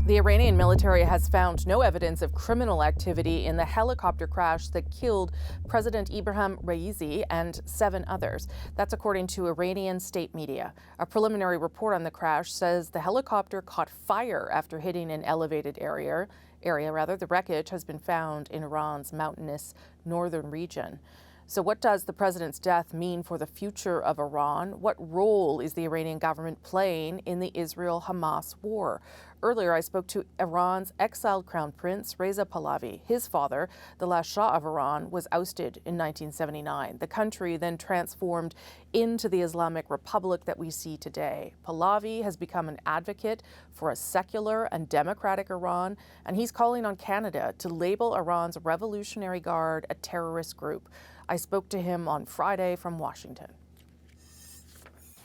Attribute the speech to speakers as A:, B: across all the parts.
A: The Iranian military has found no evidence of criminal activity in the helicopter crash that killed President Ebrahim Raisi and 7 others. That's according to Iranian state media. A preliminary report on the crash says the helicopter caught fire after hitting an elevated area. The wreckage has been found in Iran's mountainous northern region. So what does the president's death mean for the future of Iran? What role is the Iranian government playing in the Israel-Hamas war? Earlier, I spoke to Iran's exiled crown prince, Reza Pahlavi. His father, the last Shah of Iran, was ousted in 1979. The country then transformed into the Islamic Republic that we see today. Pahlavi has become an advocate for a secular and democratic Iran, and he's calling on Canada to label Iran's Revolutionary Guard a terrorist group. I spoke to him on Friday from Washington.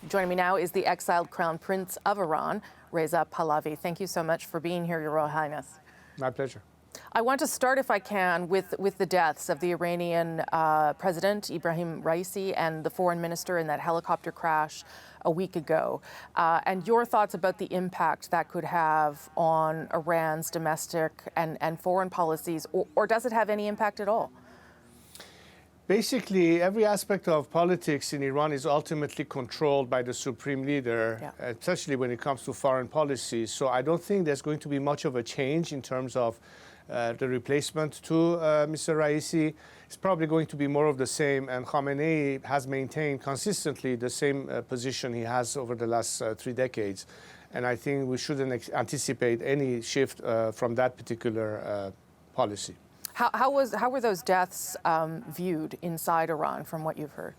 A: Joining me now is the exiled crown prince of Iran, Reza Pahlavi. Thank you so much for being here, Your Royal Highness.
B: My pleasure.
A: I want to start, if I can, with the deaths of the Iranian President Ebrahim Raisi and the foreign minister in that helicopter crash a week ago, and your thoughts about the impact that could have on Iran's domestic and foreign policies, or does it have any impact at all?
B: Basically, every aspect of politics in Iran is ultimately controlled by the supreme leader, especially when it comes to foreign policy. So I don't think there's going to be much of a change in terms of the replacement to Mr. Raisi. It's probably going to be more of the same, and Khamenei has maintained consistently the same position he has over the last 3 decades. And I think we shouldn't anticipate any shift from that particular policy.
A: How were those deaths viewed inside Iran, from what you've heard?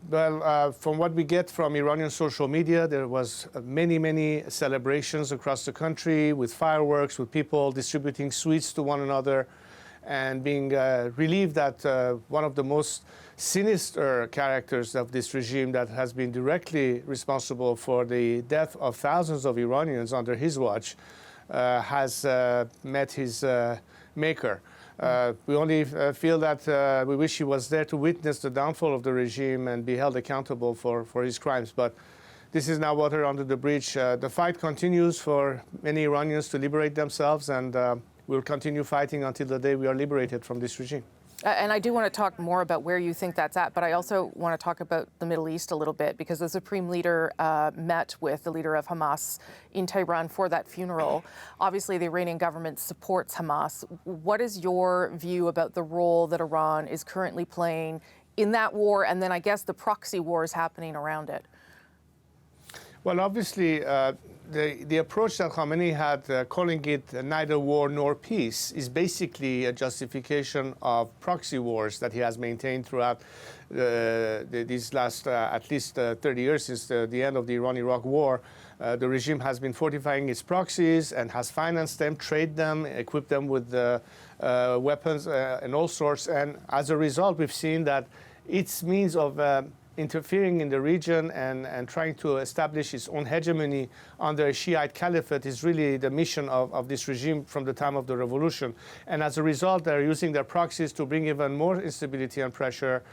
B: Well, from what we get from Iranian social media, there was many celebrations across the country with fireworks, with people distributing sweets to one another, and being relieved that one of the most sinister characters of this regime that has been directly responsible for the death of thousands of Iranians under his watch has met his maker. We only feel that we wish he was there to witness the downfall of the regime and be held accountable for his crimes. But this is now water under the bridge. The fight continues for many Iranians to liberate themselves, and we'll continue fighting until the day we are liberated from this regime.
A: And I do want to talk more about where you think that's at, but I also want to talk about the Middle East a little bit, because the Supreme Leader met with the leader of Hamas in Tehran for that funeral. Obviously, the Iranian government supports Hamas. What is your view about the role that Iran is currently playing in that war, and then I guess the proxy wars happening around it?
B: Well, obviously, the approach that Khamenei had, calling it neither war nor peace, is basically a justification of proxy wars that he has maintained throughout these last at least 30 years since the end of the Iran-Iraq war. The regime has been fortifying its proxies and has financed them, traded them, equipped them with weapons and all sorts. And as a result, we've seen that its means of interfering in the region and trying to establish its own hegemony under a Shiite caliphate is really the mission of this regime from the time of the revolution. And as a result, they're using their proxies to bring even more instability and pressure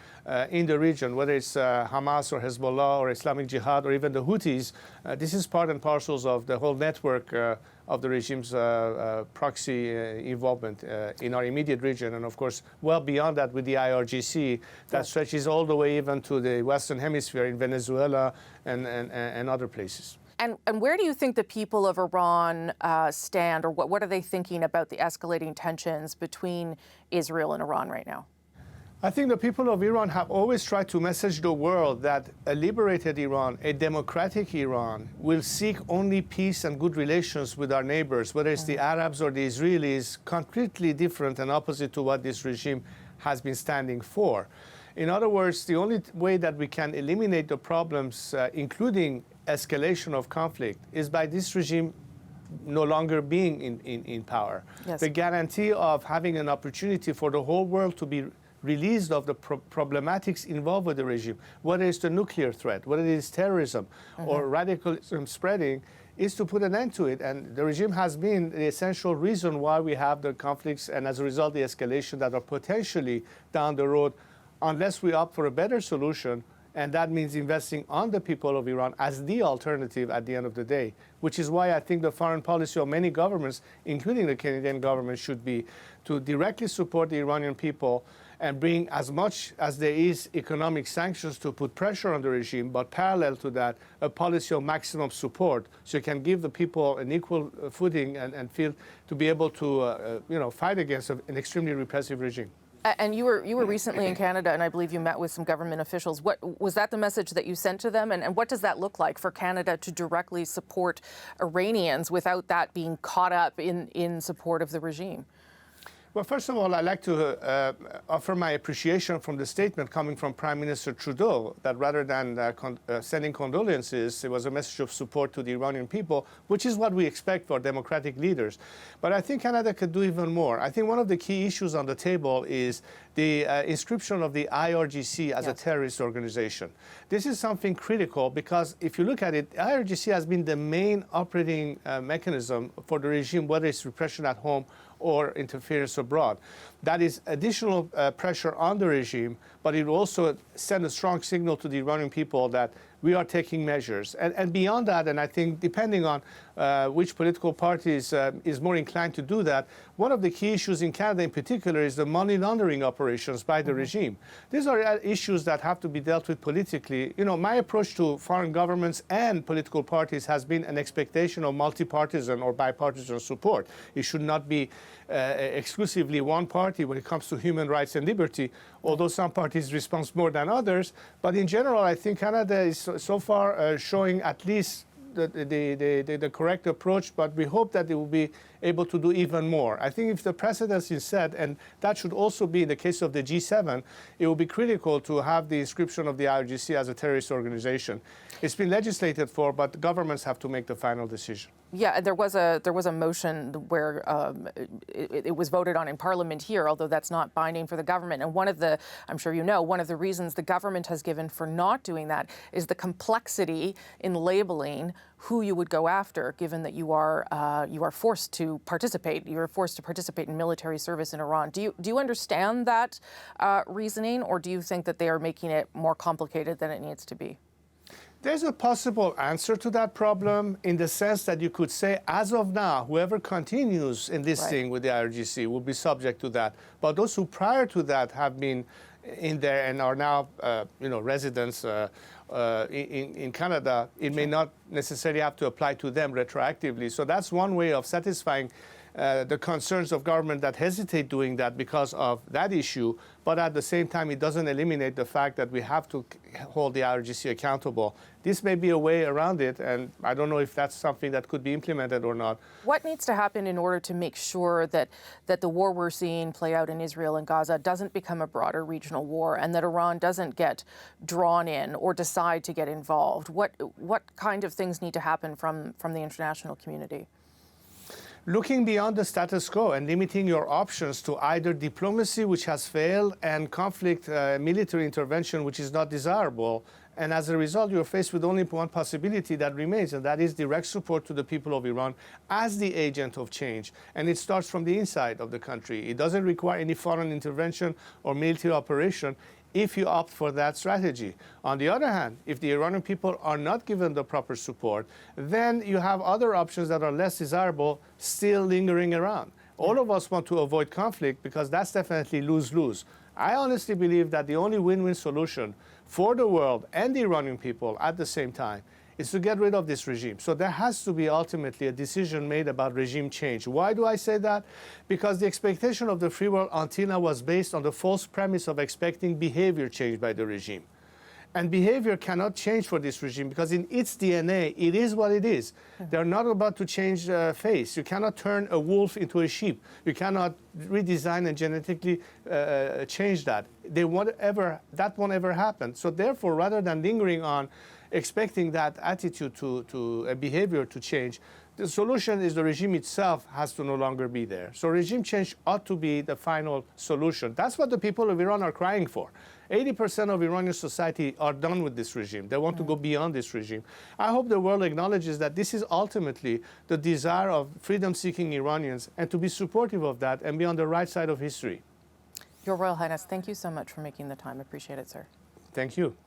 B: in the region, whether it's Hamas or Hezbollah or Islamic Jihad or even the Houthis. This is part and parcels of the whole network of the regime's proxy involvement in our immediate region, and of course well beyond that with the IRGC that stretches all the way even to the Western Hemisphere in Venezuela and other places.
A: And where do you think the people of Iran stand, or what are they thinking about the escalating tensions between Israel and Iran right now?
B: I think the people of Iran have always tried to message the world that a liberated Iran, a democratic Iran, will seek only peace and good relations with our neighbors, whether it's the Arabs or the Israelis, completely different and opposite to what this regime has been standing for. In other words, the only way that we can eliminate the problems, including escalation of conflict, is by this regime no longer being in power.
A: Yes.
B: The guarantee of having an opportunity for the whole world to be released of the problematics involved with the regime, whether it's the nuclear threat, whether it is terrorism or radicalism spreading, is to put an end to it. And the regime has been the essential reason why we have the conflicts and as a result the escalation that are potentially down the road, unless we opt for a better solution, And that means investing on the people of Iran as the alternative at the end of the day, which is why I think the foreign policy of many governments, including the Canadian government, should be to directly support the Iranian people and bring as much as there is economic sanctions to put pressure on the regime, but parallel to that, a policy of maximum support, so you can give the people an equal footing and feel to be able to fight against an extremely repressive regime.
A: And you were recently in Canada, and I believe you met with some government officials. What was that the message that you sent to them? And what does that look like for Canada to directly support Iranians without that being caught up in support of the regime?
B: Well, first of all, I'd like to offer my appreciation from the statement coming from Prime Minister Trudeau that rather than sending condolences, it was a message of support to the Iranian people, which is what we expect for democratic leaders. But I think Canada could do even more. I think one of the key issues on the table is the inscription of the IRGC as a terrorist organization. This is something critical because if you look at it, IRGC has been the main operating mechanism for the regime, whether it's repression at home or interference abroad. That is additional pressure on the regime, but it will also send a strong signal to the Iranian people that we are taking measures. And beyond that, and I think depending on which political party is more inclined to do that, one of the key issues in Canada in particular is the money laundering operations by the regime. These are issues that have to be dealt with politically. You know, my approach to foreign governments and political parties has been an expectation of multi-partisan or bipartisan support. It should not be exclusively one party when it comes to human rights and liberty, although some parties respond more than others. But in general, I think Canada is so far showing at least the correct approach, but we hope that they will be able to do even more. I think if the precedent is set, and that should also be in the case of the G7, it will be critical to have the inscription of the IRGC as a terrorist organization. It's been legislated for, but the governments have to make the final decision.
A: Yeah, there was a motion where it was voted on in Parliament here, although that's not binding for the government. And one of the, I'm sure you know, one of the reasons the government has given for not doing that is the complexity in labeling who you would go after, given that you are forced to participate. You are forced to participate in military service in Iran. Do you understand that reasoning, or do you think that they are making it more complicated than it needs to be?
B: There's a possible answer to that problem in the sense that you could say, as of now, whoever continues in this thing with the IRGC will be subject to that. But those who prior to that have been in there and are now, residents in Canada, it may not necessarily have to apply to them retroactively. So that's one way of satisfying the concerns of government that hesitate doing that because of that issue, but at the same time, it doesn't eliminate the fact that we have to hold the IRGC accountable. This may be a way around it, and I don't know if that's something that could be implemented or not.
A: What needs to happen in order to make sure that the war we're seeing play out in Israel and Gaza doesn't become a broader regional war, and that Iran doesn't get drawn in or decide to get involved? What kind of things need to happen from the international community?
B: Looking beyond the status quo and limiting your options to either diplomacy, which has failed, and conflict, military intervention, which is not desirable. And as a result, you're faced with only one possibility that remains, and that is direct support to the people of Iran as the agent of change. And it starts from the inside of the country. It doesn't require any foreign intervention or military operation if you opt for that strategy. On the other hand, if the Iranian people are not given the proper support, then you have other options that are less desirable still lingering around. All of us want to avoid conflict because that's definitely lose-lose. I honestly believe that the only win-win solution for the world and the Iranian people at the same time is to get rid of this regime. So there has to be ultimately a decision made about regime change. Why do I say that? Because the expectation of the free world until now was based on the false premise of expecting behavior change by the regime. And behavior cannot change for this regime because in its DNA, it is what it is. They're not about to change face. You cannot turn a wolf into a sheep. You cannot redesign and genetically change that. That won't ever happen. So therefore, rather than lingering on expecting that attitude to a behavior to change, the solution is the regime itself has to no longer be there. So regime change ought to be the final solution. That's what the people of Iran are crying for. 80% of Iranian society are done with this regime. They want to go beyond this regime. I hope the world acknowledges that this is ultimately the desire of freedom-seeking Iranians and to be supportive of that and be on the right side of history.
A: Your Royal Highness, thank you so much for making the time. Appreciate it, sir.
B: Thank you.